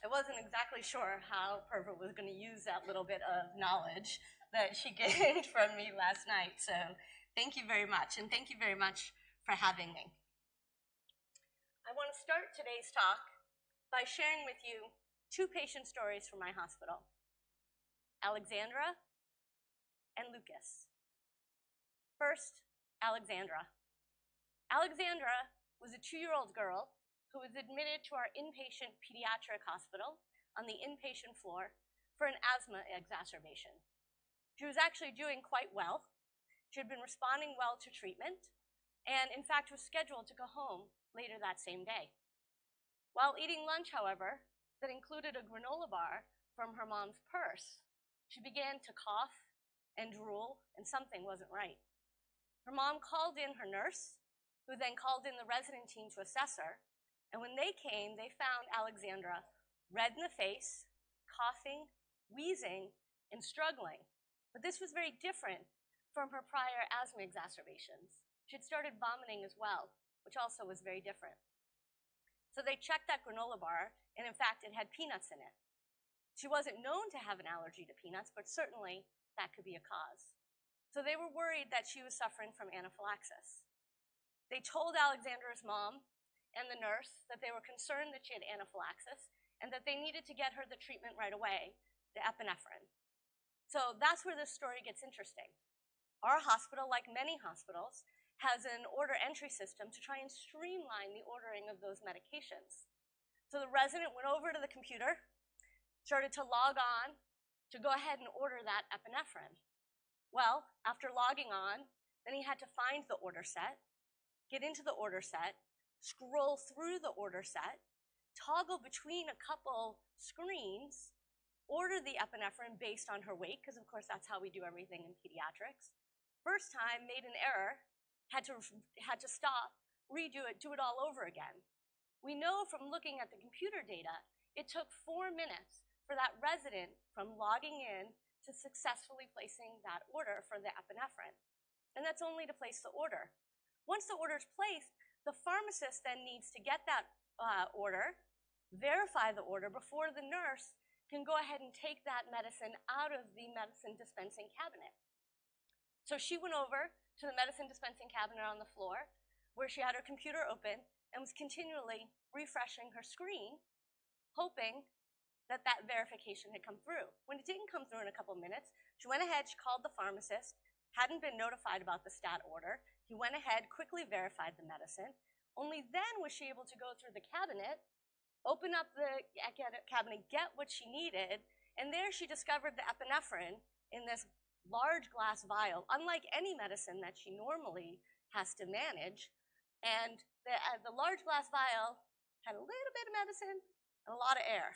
I wasn't exactly sure how Purva was going to use that little bit of knowledge that she gained from me last night. So thank you very much, and thank you very much for having me. I want to start today's talk by sharing with you two patient stories from my hospital, Alexandra and Lucas. First, Alexandra. Alexandra was a 2-year-old girl who was admitted to our inpatient pediatric hospital on the inpatient floor for an asthma exacerbation. She was actually doing quite well. She had been responding well to treatment, and in fact was scheduled to go home later that same day. While eating lunch, however, that included a granola bar from her mom's purse, she began to cough and drool, and something wasn't right. Her mom called in her nurse, who then called in the resident team to assess her, and when they came, they found Alexandra red in the face, coughing, wheezing, and struggling. But this was very different from her prior asthma exacerbations. She had started vomiting as well, which also was very different. So they checked that granola bar, and in fact, it had peanuts in it. She wasn't known to have an allergy to peanuts, but certainly that could be a cause. So they were worried that she was suffering from anaphylaxis. They told Alexandra's mom and the nurse that they were concerned that she had anaphylaxis and that they needed to get her the treatment right away, the epinephrine. So that's where this story gets interesting. Our hospital, like many hospitals, has an order entry system to try and streamline the ordering of those medications. So the resident went over to the computer, started to log on to go ahead and order that epinephrine. Well, after logging on, then he had to find the order set, get into the order set, scroll through the order set, toggle between a couple screens, order the epinephrine based on her weight, because of course that's how we do everything in pediatrics. First time, made an error, had to stop, redo it, do it all over again. We know from looking at the computer data, it took 4 minutes for that resident from logging in to successfully placing that order for the epinephrine. And that's only to place the order. Once the order is placed, the pharmacist then needs to get that order, verify the order before the nurse can go ahead and take that medicine out of the medicine dispensing cabinet. So she went over to the medicine dispensing cabinet on the floor where she had her computer open and was continually refreshing her screen, hoping that that verification had come through. When it didn't come through in a couple minutes, she went ahead, she called the pharmacist, hadn't been notified about the stat order. He went ahead, quickly verified the medicine. Only then was she able to go through the cabinet, open up the cabinet, get what she needed, and there she discovered the epinephrine in this large glass vial, unlike any medicine that she normally has to manage. And the large glass vial had a little bit of medicine and a lot of air.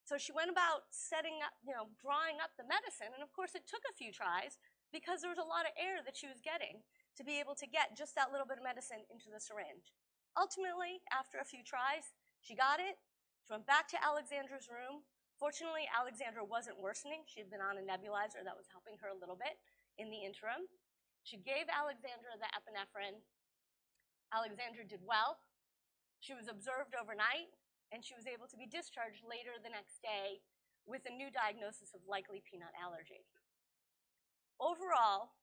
So she went about setting up, drawing up the medicine, and of course it took a few tries because there was a lot of air that she was getting to be able to get just that little bit of medicine into the syringe. Ultimately, after a few tries, she got it. She went back to Alexandra's room. Fortunately, Alexandra wasn't worsening. She had been on a nebulizer that was helping her a little bit in the interim. She gave Alexandra the epinephrine. Alexandra did well. She was observed overnight, and she was able to be discharged later the next day with a new diagnosis of likely peanut allergy. Overall,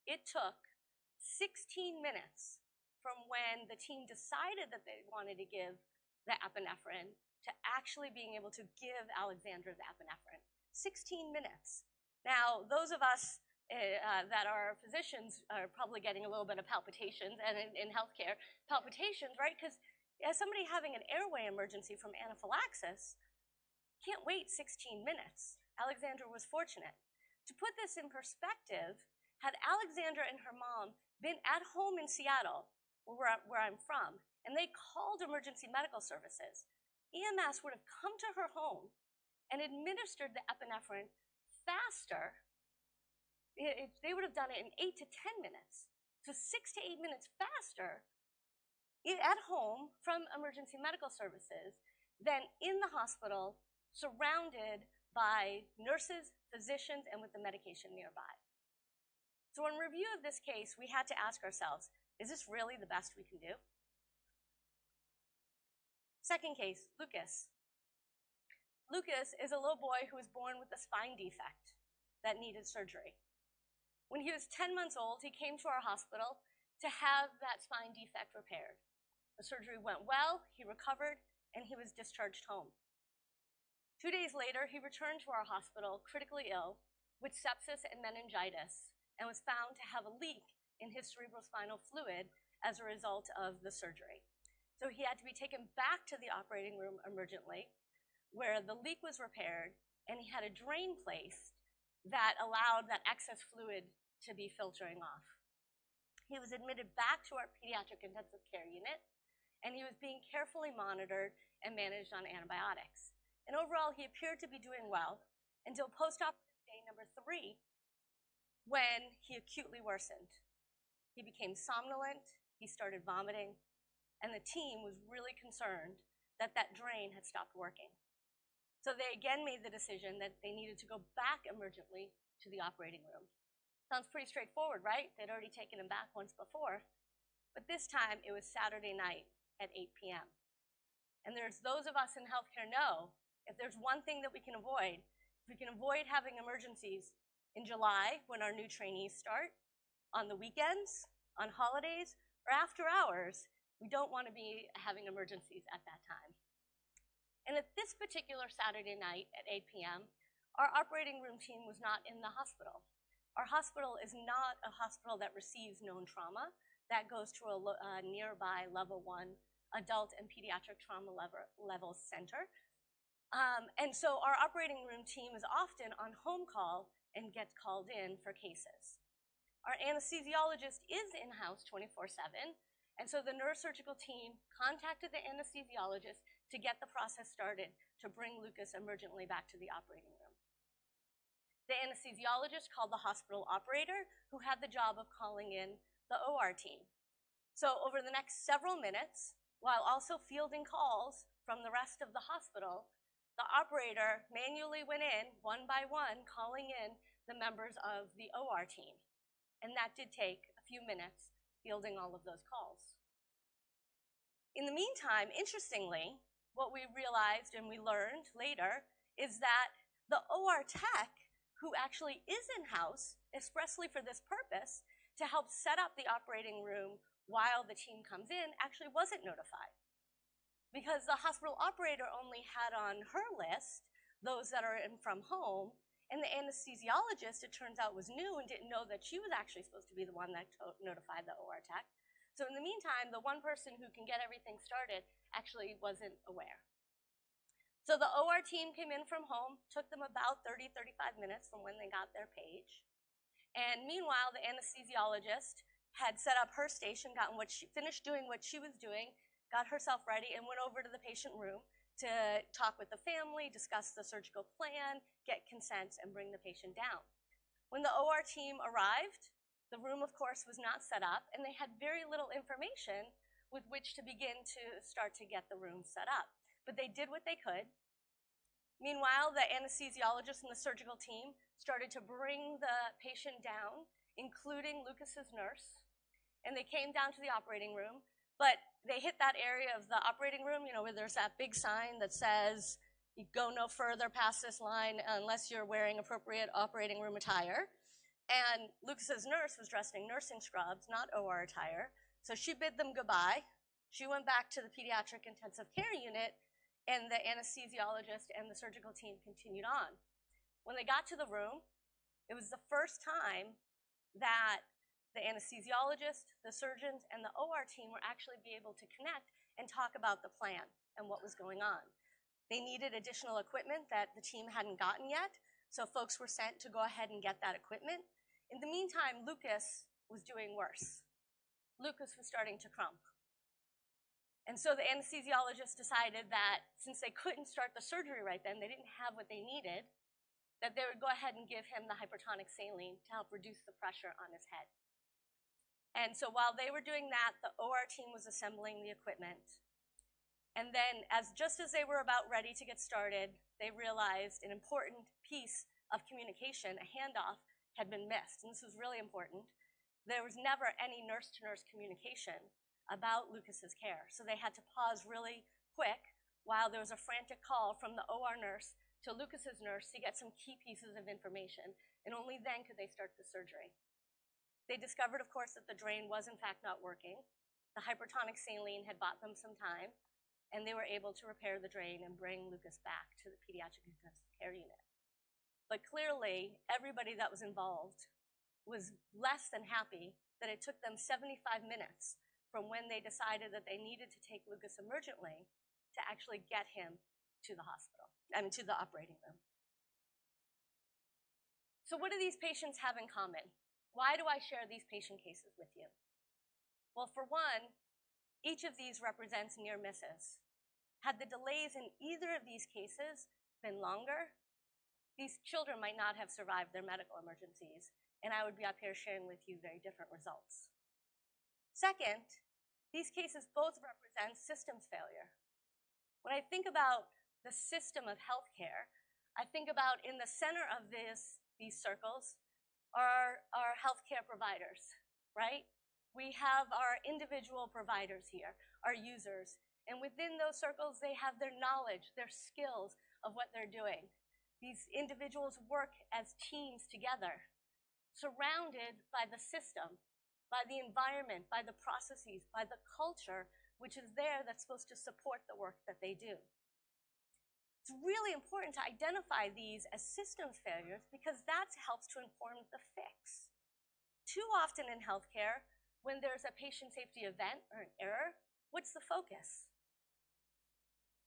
it took 16 minutes from when the team decided that they wanted to give the epinephrine to actually being able to give Alexandra the epinephrine. 16 minutes. Now, those of us that are physicians are probably getting a little bit of palpitations, and in healthcare, palpitations, right? Because as somebody having an airway emergency from anaphylaxis, can't wait 16 minutes. Alexandra was fortunate. To put this in perspective, had Alexandra and her mom been at home in Seattle, where I'm from, and they called emergency medical services, EMS would have come to her home and administered the epinephrine faster. They would have done it in 8 to 10 minutes. So 6 to 8 minutes faster at home from emergency medical services than in the hospital, surrounded by nurses, physicians, and with the medication nearby. So in review of this case, we had to ask ourselves, is this really the best we can do? Second case, Lucas. Lucas is a little boy who was born with a spine defect that needed surgery. When he was 10 months old, he came to our hospital to have that spine defect repaired. The surgery went well, he recovered, and he was discharged home. 2 days later, he returned to our hospital critically ill with sepsis and meningitis and was found to have a leak in his cerebrospinal fluid as a result of the surgery. So he had to be taken back to the operating room emergently, where the leak was repaired, and he had a drain placed that allowed that excess fluid to be filtering off. He was admitted back to our pediatric intensive care unit, and he was being carefully monitored and managed on antibiotics. And overall, he appeared to be doing well until post-operative day number 3, when he acutely worsened. He became somnolent, he started vomiting, and the team was really concerned that that drain had stopped working. So they again made the decision that they needed to go back emergently to the operating room. Sounds pretty straightforward, right? They'd already taken him back once before. But this time, it was Saturday night at 8 p.m. And there's those of us in healthcare know, if there's one thing that we can avoid, if we can avoid having emergencies in July when our new trainees start, on the weekends, on holidays, or after hours, we don't want to be having emergencies at that time. And at this particular Saturday night at 8 p.m., our operating room team was not in the hospital. Our hospital is not a hospital that receives known trauma. That goes to a nearby level 1 adult and pediatric trauma level center. And so our operating room team is often on home call and gets called in for cases. Our anesthesiologist is in-house 24/7, and so the neurosurgical team contacted the anesthesiologist to get the process started to bring Lucas emergently back to the operating room. The anesthesiologist called the hospital operator, who had the job of calling in the OR team. So over the next several minutes, while also fielding calls from the rest of the hospital, the operator manually went in, one by one, calling in the members of the OR team. And that did take a few minutes fielding all of those calls. In the meantime, interestingly, what we realized and we learned later is that the OR tech, who actually is in-house expressly for this purpose to help set up the operating room while the team comes in, actually wasn't notified. Because the hospital operator only had on her list those that are in from home, and the anesthesiologist, it turns out, was new and didn't know that she was actually supposed to be the one that notified the OR tech. So in the meantime, the one person who can get everything started actually wasn't aware. So the OR team came in from home, took them about 30-35 minutes from when they got their page. And meanwhile, the anesthesiologist had set up her station, finished doing what she was doing, got herself ready, and went over to the patient room to talk with the family, discuss the surgical plan, get consent, and bring the patient down. When the OR team arrived, the room, of course, was not set up, and they had very little information with which to begin to start to get the room set up. But they did what they could. Meanwhile, the anesthesiologist and the surgical team started to bring the patient down, including Lucas's nurse, and they came down to the operating room, but they hit that area of the operating room, where there's that big sign that says, you go no further past this line unless you're wearing appropriate operating room attire. And Lucas's nurse was dressed in nursing scrubs, not OR attire, so she bid them goodbye. She went back to the pediatric intensive care unit, and the anesthesiologist and the surgical team continued on. When they got to the room, it was the first time that the anesthesiologist, the surgeons, and the OR team were actually be able to connect and talk about the plan and what was going on. They needed additional equipment that the team hadn't gotten yet, so folks were sent to go ahead and get that equipment. In the meantime, Lucas was doing worse. Lucas was starting to crump. And so the anesthesiologist decided that since they couldn't start the surgery right then, they didn't have what they needed, that they would go ahead and give him the hypertonic saline to help reduce the pressure on his head. And so while they were doing that, the OR team was assembling the equipment. And then just as they were about ready to get started, they realized an important piece of communication, a handoff, had been missed. And this was really important. There was never any nurse-to-nurse communication about Lucas's care. So they had to pause really quick while there was a frantic call from the OR nurse to Lucas's nurse to get some key pieces of information, and only then could they start the surgery. They discovered, of course, that the drain was in fact not working. The hypertonic saline had bought them some time, and they were able to repair the drain and bring Lucas back to the pediatric intensive care unit. But clearly, everybody that was involved was less than happy that it took them 75 minutes from when they decided that they needed to take Lucas emergently to actually get him to the hospital, to the operating room. So what do these patients have in common? Why do I share these patient cases with you? Well, for one, each of these represents near misses. Had the delays in either of these cases been longer, these children might not have survived their medical emergencies, and I would be up here sharing with you very different results. Second, these cases both represent systems failure. When I think about the system of healthcare, I think about in the center of these circles are our healthcare providers, right? We have our individual providers here, our users, and within those circles, they have their knowledge, their skills of what they're doing. These individuals work as teams together, surrounded by the system, by the environment, by the processes, by the culture, which is there that's supposed to support the work that they do. It's really important to identify these as systems failures because that helps to inform the fix. Too often in healthcare, when there's a patient safety event or an error, what's the focus?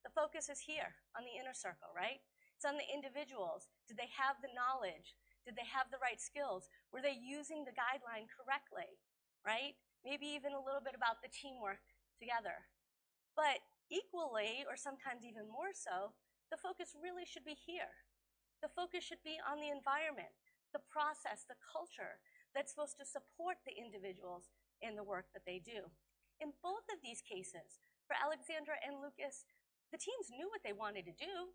The focus is here on the inner circle, right? It's on the individuals. Did they have the knowledge? Did they have the right skills? Were they using the guideline correctly, right? Maybe even a little bit about the teamwork together. But equally, or sometimes even more so, the focus really should be here. The focus should be on the environment, the process, the culture that's supposed to support the individuals in the work that they do. In both of these cases, for Alexandra and Lucas, the teams knew what they wanted to do.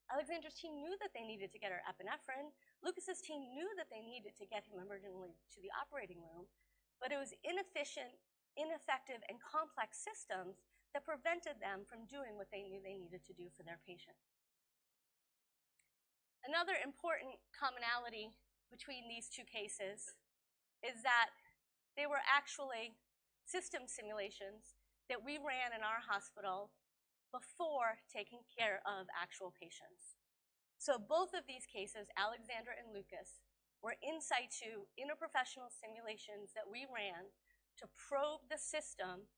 Alexandra's team knew that they needed to get her epinephrine. Lucas's team knew that they needed to get him emergently to the operating room, but it was inefficient, ineffective, and complex systems that prevented them from doing what they knew they needed to do for their patient. Another important commonality between these two cases is that they were actually system simulations that we ran in our hospital before taking care of actual patients. So both of these cases, Alexandra and Lucas, were in situ interprofessional simulations that we ran to probe the system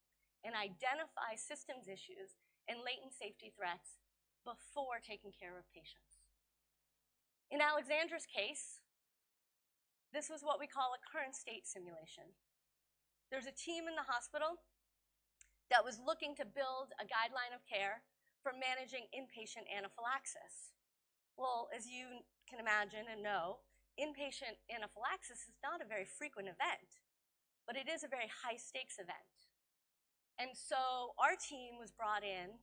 and identify systems issues and latent safety threats before taking care of patients. In Alexandra's case, this was what we call a current state simulation. There's a team in the hospital that was looking to build a guideline of care for managing inpatient anaphylaxis. Well, as you can imagine and know, inpatient anaphylaxis is not a very frequent event, but it is a very high stakes event. And so our team was brought in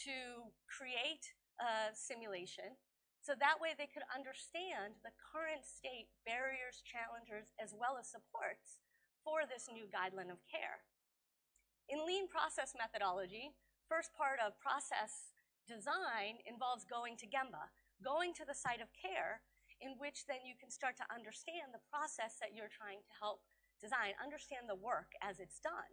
to create a simulation so that way they could understand the current state barriers, challenges, as well as supports for this new guideline of care. In lean process methodology, first part of process design involves going to Gemba, going to the site of care, in which then you can start to understand the process that you're trying to help design, understand the work as it's done.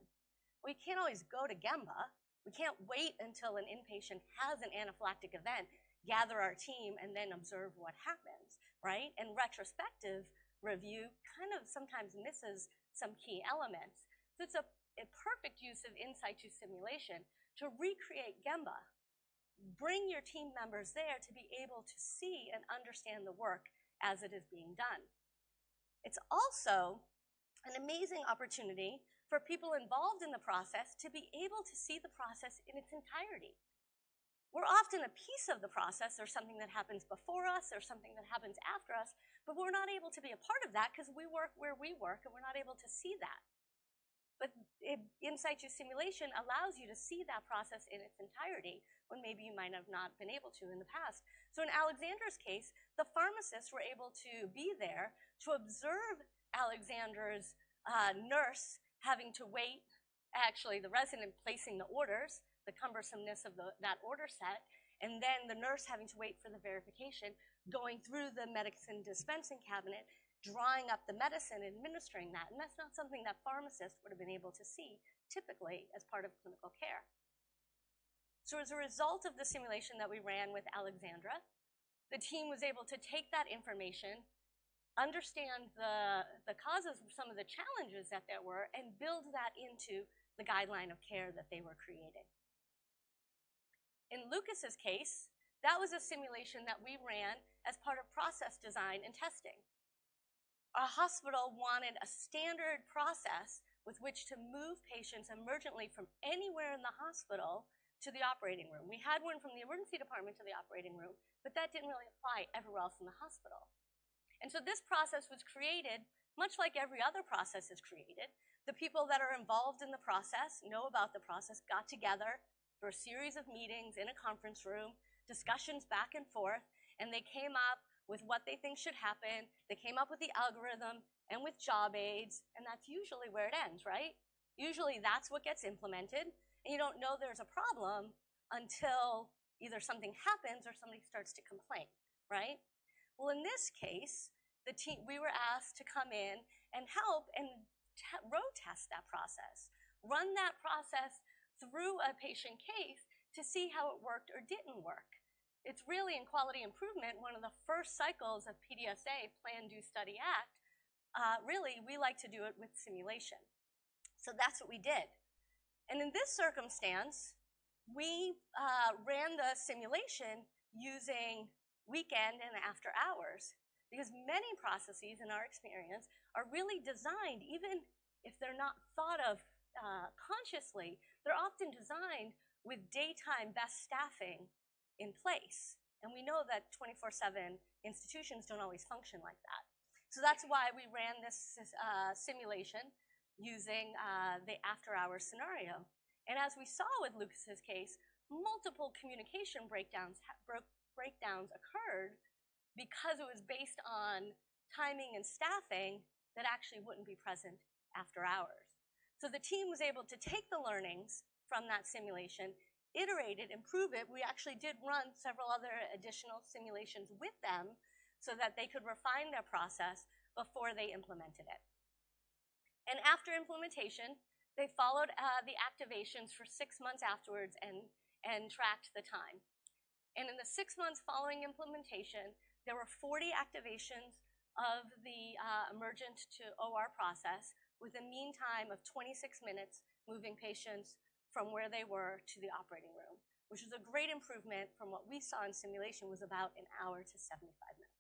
We can't always go to Gemba. We can't wait until an inpatient has an anaphylactic event, gather our team, and then observe what happens, right? And retrospective review kind of sometimes misses some key elements. So it's a perfect use of in situ simulation to recreate Gemba. Bring your team members there to be able to see and understand the work as it is being done. It's also an amazing opportunity for people involved in the process to be able to see the process in its entirety. We're often a piece of the process. There's something that happens before us or something that happens after us, but we're not able to be a part of that because we work where we work and we're not able to see that. But in situ simulation allows you to see that process in its entirety when maybe you might have not been able to in the past. So in Alexandra's case, the pharmacists were able to be there to observe Alexandra's nurse having to wait, actually the resident placing the orders, the cumbersomeness of that order set, and then the nurse having to wait for the verification, going through the medicine dispensing cabinet, drawing up the medicine, administering that. And that's not something that pharmacists would have been able to see typically as part of clinical care. So as a result of the simulation that we ran with Alexandra, the team was able to take that information, understand the causes of some of the challenges that there were, and build that into the guideline of care that they were creating. In Lucas's case, that was a simulation that we ran as part of process design and testing. Our hospital wanted a standard process with which to move patients emergently from anywhere in the hospital to the operating room. We had one from the emergency department to the operating room, but that didn't really apply everywhere else in the hospital. And so this process was created much like every other process is created. The people that are involved in the process, know about the process, got together for a series of meetings in a conference room, discussions back and forth, and they came up with what they think should happen. They came up with the algorithm and with job aids, and that's usually where it ends, right? Usually that's what gets implemented, and you don't know there's a problem until either something happens or somebody starts to complain, right? Well, in this case, we were asked to come in and help and road test that process, run that process through a patient case to see how it worked or didn't work. It's really, in quality improvement, one of the first cycles of PDSA, Plan, Do, Study, Act. Really, we like to do it with simulation. So that's what we did. And in this circumstance, we ran the simulation using weekend and after hours, because many processes, in our experience, are really designed, even if they're not thought of consciously, they're often designed with daytime best staffing in place. And we know that 24/7 institutions don't always function like that. So that's why we ran this simulation using the after-hours scenario. And as we saw with Lucas's case, multiple communication breakdowns occurred because it was based on timing and staffing that actually wouldn't be present after hours. So the team was able to take the learnings from that simulation, iterate it, improve it. We actually did run several other additional simulations with them so that they could refine their process before they implemented it. And after implementation, they followed the activations for 6 months afterwards and tracked the time. And in the 6 months following implementation, there were 40 activations of the emergent to OR process with a mean time of 26 minutes moving patients from where they were to the operating room, which is a great improvement from what we saw in simulation was about an hour to 75 minutes.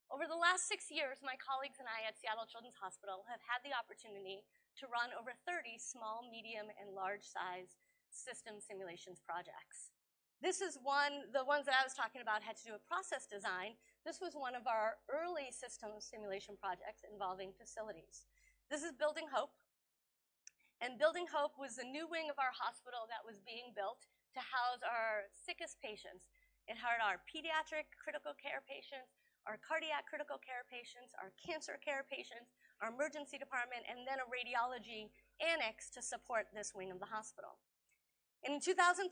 Over the last 6 years, my colleagues and I at Seattle Children's Hospital have had the opportunity to run over 30 small, medium, and large-size system simulations projects. This is the ones that I was talking about had to do with process design. This was one of our early system simulation projects involving facilities. This is Building Hope. And Building Hope was the new wing of our hospital that was being built to house our sickest patients. It had our pediatric critical care patients, our cardiac critical care patients, our cancer care patients, our emergency department, and then a radiology annex to support this wing of the hospital. And in 2013,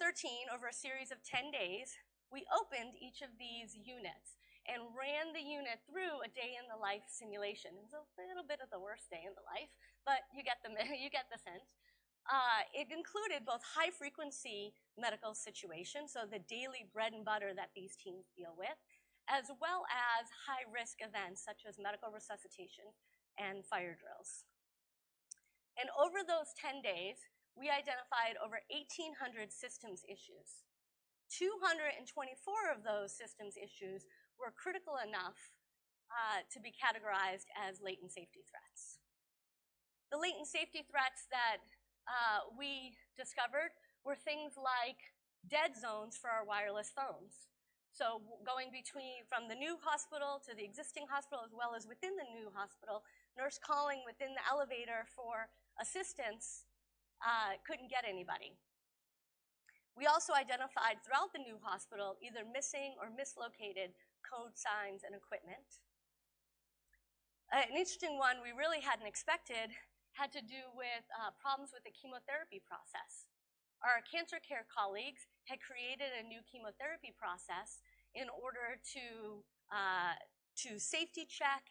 over a series of 10 days, we opened each of these units and ran the unit through a day in the life simulation. It was a little bit of the worst day in the life, but you get the sense. It included both high-frequency medical situations, so the daily bread and butter that these teams deal with, as well as high-risk events such as medical resuscitation and fire drills. And over those 10 days, we identified over 1,800 systems issues. 224 of those systems issues were critical enough to be categorized as latent safety threats. The latent safety threats that we discovered were things like dead zones for our wireless phones. So going from the new hospital to the existing hospital, as well as within the new hospital, nurse calling within the elevator for assistance couldn't get anybody. We also identified throughout the new hospital either missing or mislocated code signs and equipment. An interesting one we really hadn't expected had to do with problems with the chemotherapy process. our cancer care colleagues had created a new chemotherapy process in order to safety check,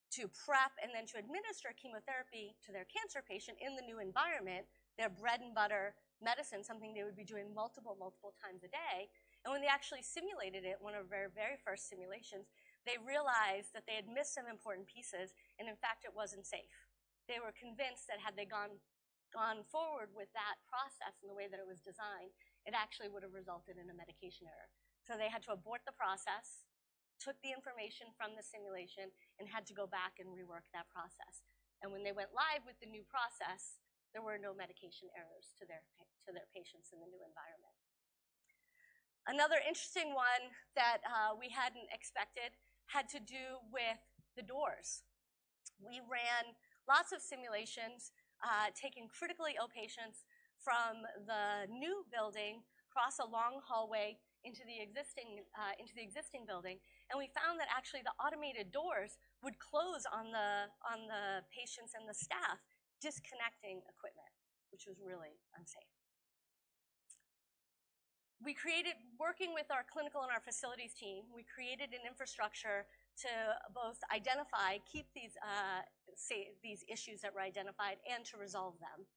to prep, and then to administer chemotherapy to their cancer patient in the new environment, their bread and butter medicine, something they would be doing multiple times a day. And when they actually simulated it, one of their very first simulations, they realized that they had missed some important pieces, and in fact, it wasn't safe. They were convinced that had they gone forward with that process in the way that it was designed, it actually would have resulted in a medication error. So they had to abort the process, took the information from the simulation, and had to go back and rework that process. And when they went live with the new process, there were no medication errors to their patients in the new environment. Another interesting one that we hadn't expected had to do with the doors. We ran lots of simulations taking critically ill patients from the new building across a long hallway into the existing building, and we found that actually the automated doors would close on the patients and the staff, disconnecting equipment, which was really unsafe. Working with our clinical and our facilities team, we created an infrastructure to both identify, keep these issues that were identified, and to resolve them.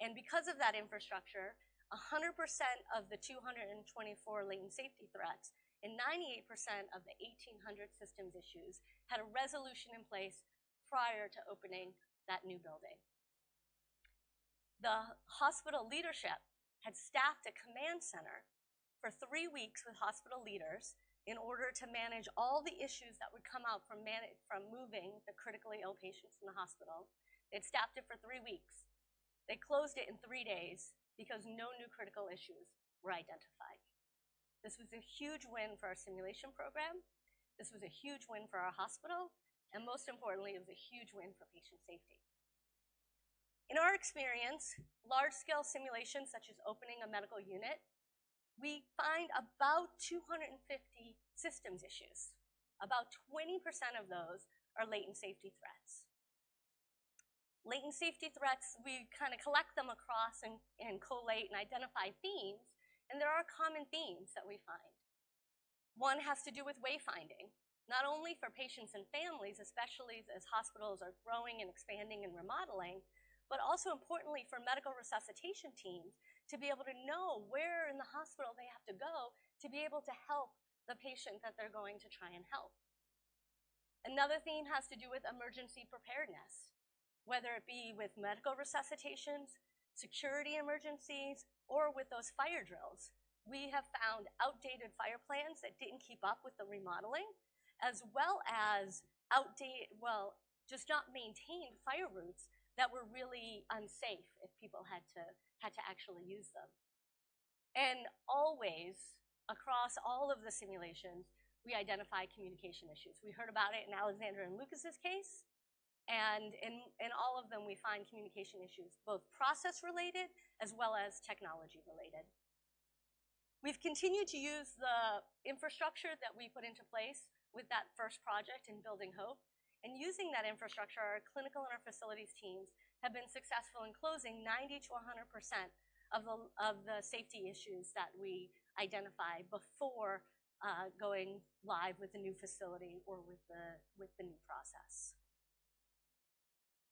And because of that infrastructure, 100% of the 224 latent safety threats and 98% of the 1,800 systems issues had a resolution in place prior to opening that new building. The hospital leadership had staffed a command center for 3 weeks with hospital leaders in order to manage all the issues that would come out from moving the critically ill patients in the hospital. They'd staffed it for 3 weeks. They closed it in 3 days because no new critical issues were identified. This was a huge win for our simulation program. This was a huge win for our hospital. And most importantly, it was a huge win for patient safety. In our experience, large-scale simulations such as opening a medical unit, we find about 250 systems issues. About 20% of those are latent safety threats. Latent safety threats, we kind of collect them across and collate and identify themes, and there are common themes that we find. One has to do with wayfinding, not only for patients and families, especially as hospitals are growing and expanding and remodeling, but also importantly for medical resuscitation teams to be able to know where in the hospital they have to go to be able to help the patient that they're going to try and help. Another theme has to do with emergency preparedness, whether it be with medical resuscitations, security emergencies, or with those fire drills. We have found outdated fire plans that didn't keep up with the remodeling, as well as just not maintained fire routes that were really unsafe if people had to actually use them. And always, across all of the simulations, we identify communication issues. We heard about it in Alexander and Lucas's case, and in all of them we find communication issues, both process-related as well as technology-related. We've continued to use the infrastructure that we put into place with that first project in Building Hope, and using that infrastructure, our clinical and our facilities teams have been successful in closing 90 to 100% of the safety issues that we identify before going live with the new facility or with the new process.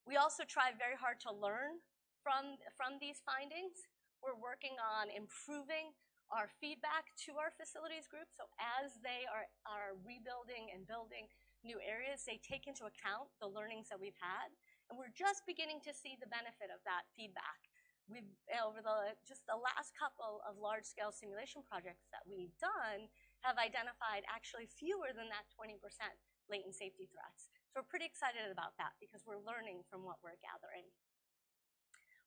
We also try very hard to learn from these findings. We're working on improving our feedback to our facilities group, so as they are rebuilding and building new areas, they take into account the learnings that we've had, and we're just beginning to see the benefit of that feedback. We've, over just the last couple of large-scale simulation projects that we've done, have identified actually fewer than that 20% latent safety threats. So we're pretty excited about that because we're learning from what we're gathering.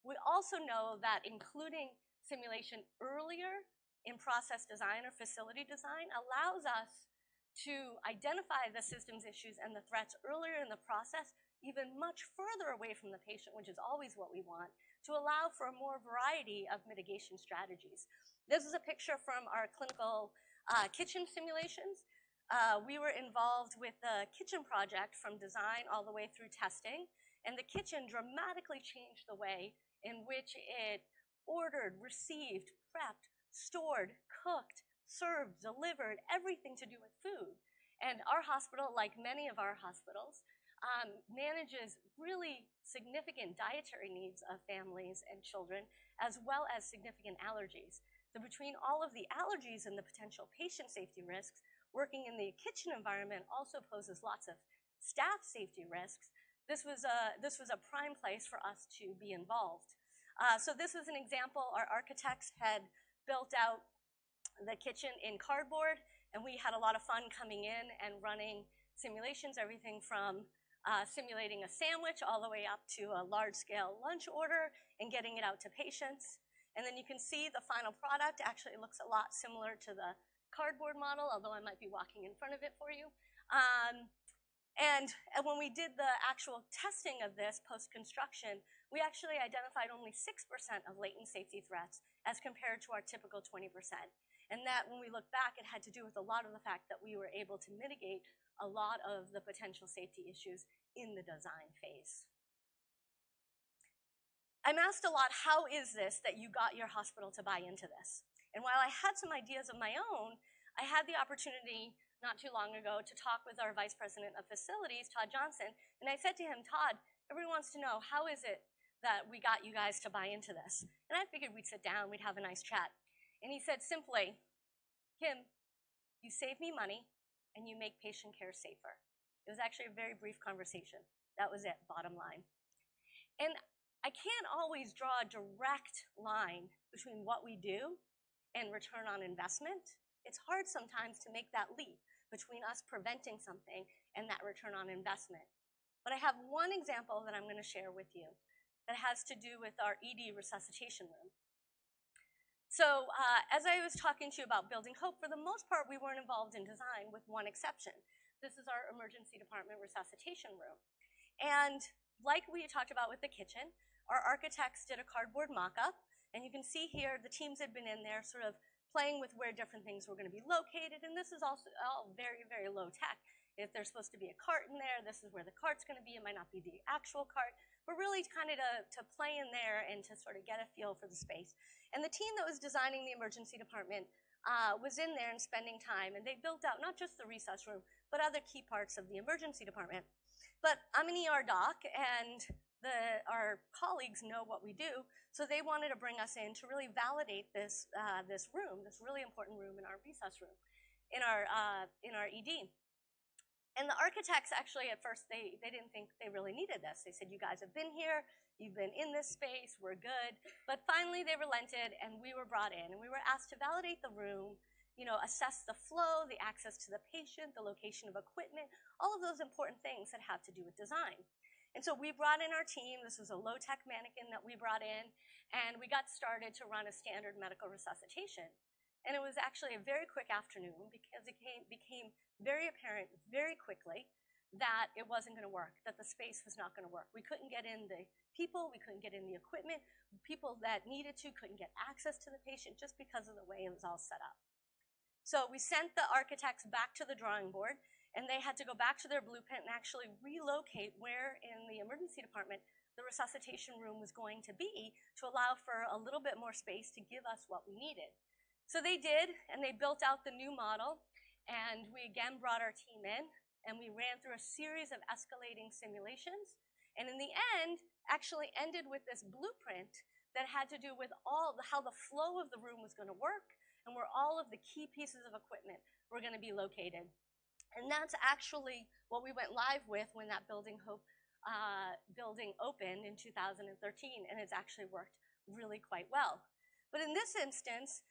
We also know that including simulation earlier in process design or facility design allows us to identify the systems issues and the threats earlier in the process, even much further away from the patient, which is always what we want, to allow for a more variety of mitigation strategies. This is a picture from our clinical kitchen simulations. We were involved with the kitchen project from design all the way through testing, and the kitchen dramatically changed the way in which it ordered, received, prepped, stored, cooked, served, delivered, everything to do with food. And our hospital, like many of our hospitals, manages really significant dietary needs of families and children, as well as significant allergies. So between all of the allergies and the potential patient safety risks, working in the kitchen environment also poses lots of staff safety risks. This was a prime place for us to be involved. So this is an example. Our architects had built out the kitchen in cardboard, and we had a lot of fun coming in and running simulations, everything from simulating a sandwich all the way up to a large-scale lunch order and getting it out to patients. And then you can see the final product actually looks a lot similar to the cardboard model, although I might be walking in front of it for you. And when we did the actual testing of this post-construction, we actually identified only 6% of latent safety threats as compared to our typical 20%. And that, when we look back, it had to do with a lot of the fact that we were able to mitigate a lot of the potential safety issues in the design phase. I'm asked a lot, how is this that you got your hospital to buy into this? And while I had some ideas of my own, I had the opportunity not too long ago to talk with our Vice President of Facilities, Todd Johnson, and I said to him, Todd, everyone wants to know, how is it that we got you guys to buy into this? And I figured we'd sit down, we'd have a nice chat. And he said simply, Kim, you save me money, and you make patient care safer. It was actually a very brief conversation. That was it, bottom line. And I can't always draw a direct line between what we do and return on investment. It's hard sometimes to make that leap between us preventing something and that return on investment. But I have one example that I'm going to share with you that has to do with our ED resuscitation room. So as I was talking to you about building hope, for the most part, we weren't involved in design with one exception. This is our emergency department resuscitation room. And like we talked about with the kitchen, our architects did a cardboard mock-up. And you can see here the teams had been in there sort of playing with where different things were going to be located. And this is also all very, very low tech. If there's supposed to be a cart in there, this is where the cart's going to be. It might not be the actual cart, but really kind of to play in there and to sort of get a feel for the space. And the team that was designing the emergency department was in there and spending time, and they built out not just the resus room, but other key parts of the emergency department. But I'm an ER doc, and our colleagues know what we do, so they wanted to bring us in to really validate this room, this really important room in our resus room, in our ED. And the architects actually, at first, they didn't think they really needed this. They said, you guys have been here, you've been in this space, we're good. But finally, they relented, and we were brought in. And we were asked to validate the room, assess the flow, the access to the patient, the location of equipment, all of those important things that have to do with design. And so we brought in our team. This was a low-tech mannequin that we brought in, and we got started to run a standard medical resuscitation. And it was actually a very quick afternoon because it became very apparent very quickly that it wasn't going to work, that the space was not going to work. We couldn't get in the people, we couldn't get in the equipment. People that needed to couldn't get access to the patient just because of the way it was all set up. So we sent the architects back to the drawing board, and they had to go back to their blueprint and actually relocate where in the emergency department the resuscitation room was going to be to allow for a little bit more space to give us what we needed. So they did, and they built out the new model, and we again brought our team in, and we ran through a series of escalating simulations, and in the end, actually ended with this blueprint that had to do with how the flow of the room was going to work, and where all of the key pieces of equipment were going to be located. And that's actually what we went live with when that building opened in 2013, and it's actually worked really quite well. But in this instance,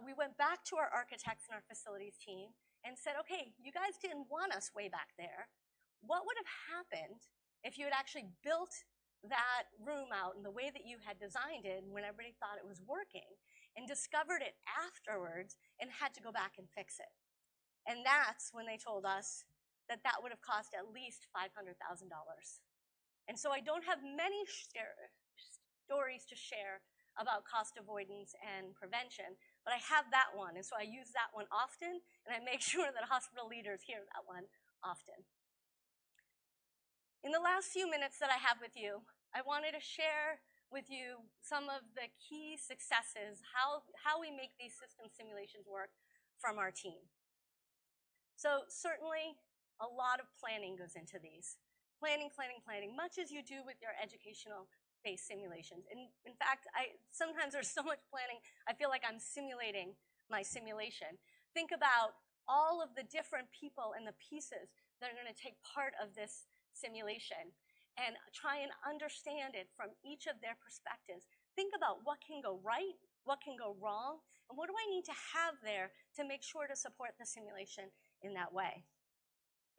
we went back to our architects and our facilities team and said, okay, you guys didn't want us way back there. What would have happened if you had actually built that room out in the way that you had designed it when everybody thought it was working and discovered it afterwards and had to go back and fix it? And that's when they told us that that would have cost at least $500,000. And so I don't have many stories to share about cost avoidance and prevention, but I have that one, and so I use that one often, and I make sure that hospital leaders hear that one often. In the last few minutes that I have with you, I wanted to share with you some of the key successes, how we make these system simulations work from our team. So certainly a lot of planning goes into these. Planning, much as you do with your educational-based simulations. In fact, sometimes there's so much planning, I feel like I'm simulating my simulation. Think about all of the different people and the pieces that are going to take part of this simulation and try and understand it from each of their perspectives. Think about what can go right, what can go wrong, and what do I need to have there to make sure to support the simulation in that way.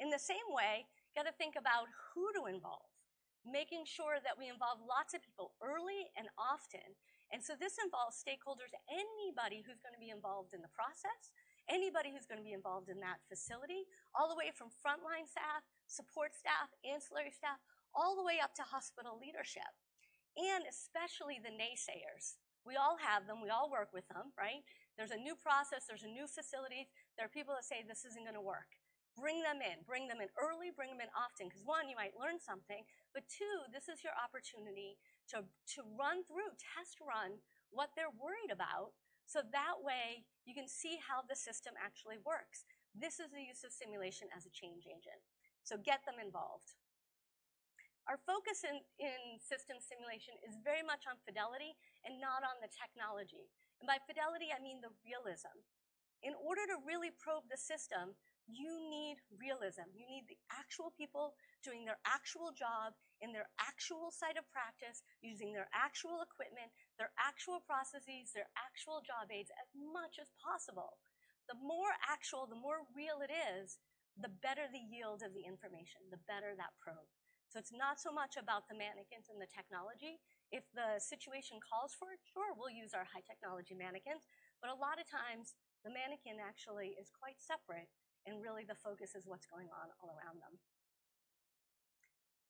In the same way, you got to think about who to involve, making sure that we involve lots of people early and often. And so this involves stakeholders, anybody who's going to be involved in the process, anybody who's going to be involved in that facility, all the way from frontline staff, support staff, ancillary staff, all the way up to hospital leadership, and especially the naysayers. We all have them, we all work with them, right? There's a new process, there's a new facility, there are people that say this isn't going to work. Bring them in early, bring them in often, because one, you might learn something, but two, this is your opportunity to run through, test run what they're worried about, so that way you can see how the system actually works. This is the use of simulation as a change agent. So get them involved. Our focus in system simulation is very much on fidelity and not on the technology. And by fidelity, I mean the realism. In order to really probe the system, you need realism. You need the actual people doing their actual job in their actual site of practice, using their actual equipment, their actual processes, their actual job aids as much as possible. The more actual, the more real it is, the better the yield of the information, the better that probe. So it's not so much about the mannequins and the technology. If the situation calls for it, sure, we'll use our high technology mannequins, but a lot of times the mannequin actually is quite separate, and really the focus is what's going on all around them.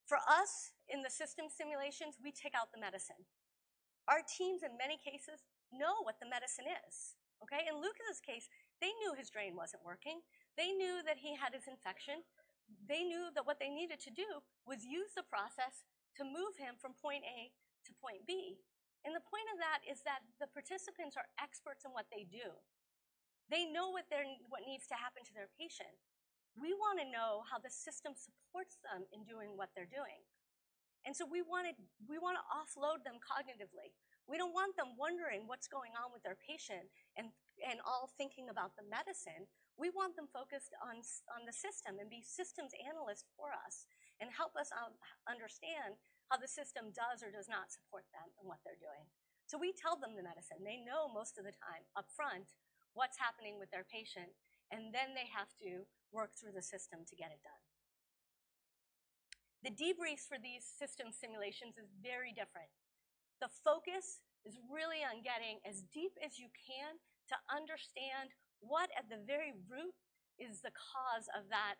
For us, in the system simulations, we take out the medicine. Our teams, in many cases, know what the medicine is. Okay? In Lucas's case, they knew his drain wasn't working. They knew that he had his infection. They knew that what they needed to do was use the process to move him from point A to point B. And the point of that is that the participants are experts in what they do. They know what needs to happen to their patient. We want to know how the system supports them in doing what they're doing. And so we want to offload them cognitively. We don't want them wondering what's going on with their patient and all thinking about the medicine. We want them focused on the system and be systems analysts for us and help us understand how the system does or does not support them and what they're doing. So we tell them the medicine. They know most of the time up front what's happening with their patient, and then they have to work through the system to get it done. The debriefs for these system simulations is very different. The focus is really on getting as deep as you can to understand what at the very root is the cause of that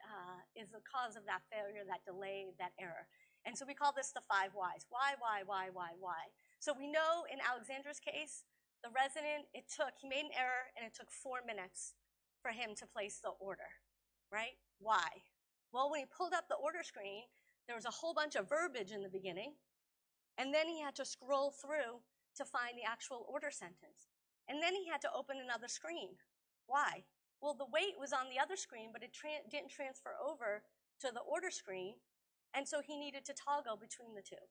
failure, that delay, that error. And so we call this the 5 whys. Why? So we know in Alexandra's case, the resident, he made an error and it took 4 minutes for him to place the order, right? Why? Well, when he pulled up the order screen, there was a whole bunch of verbiage in the beginning, and then he had to scroll through to find the actual order sentence. And then he had to open another screen. Why? Well, the weight was on the other screen, but it didn't transfer over to the order screen, and so he needed to toggle between the two,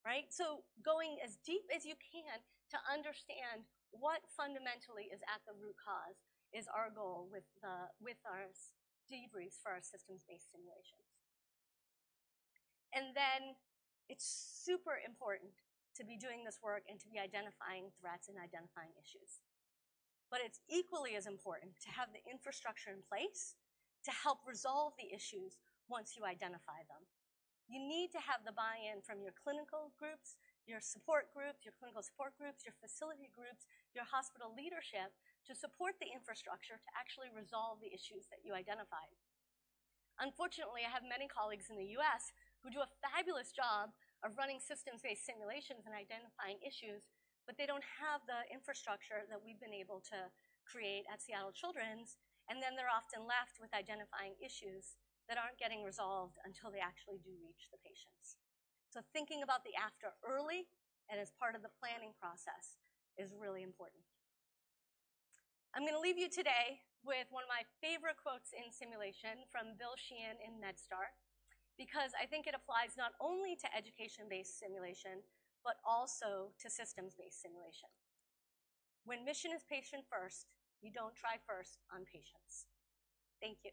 right? So going as deep as you can to understand what fundamentally is at the root cause is our goal with our debriefs for our systems-based simulations. And then it's super important to be doing this work and to be identifying threats and identifying issues. But it's equally as important to have the infrastructure in place to help resolve the issues once you identify them. You need to have the buy-in from your clinical groups, your support groups, your clinical support groups, your facility groups, your hospital leadership to support the infrastructure to actually resolve the issues that you identified. Unfortunately, I have many colleagues in the US who do a fabulous job of running systems-based simulations and identifying issues, but they don't have the infrastructure that we've been able to create at Seattle Children's, and then they're often left with identifying issues that aren't getting resolved until they actually do reach the patients. So thinking about the after early and as part of the planning process is really important. I'm going to leave you today with one of my favorite quotes in simulation from Bill Sheehan in MedStar, because I think it applies not only to education-based simulation, but also to systems-based simulation. When mission is patient first, you don't try first on patients. Thank you.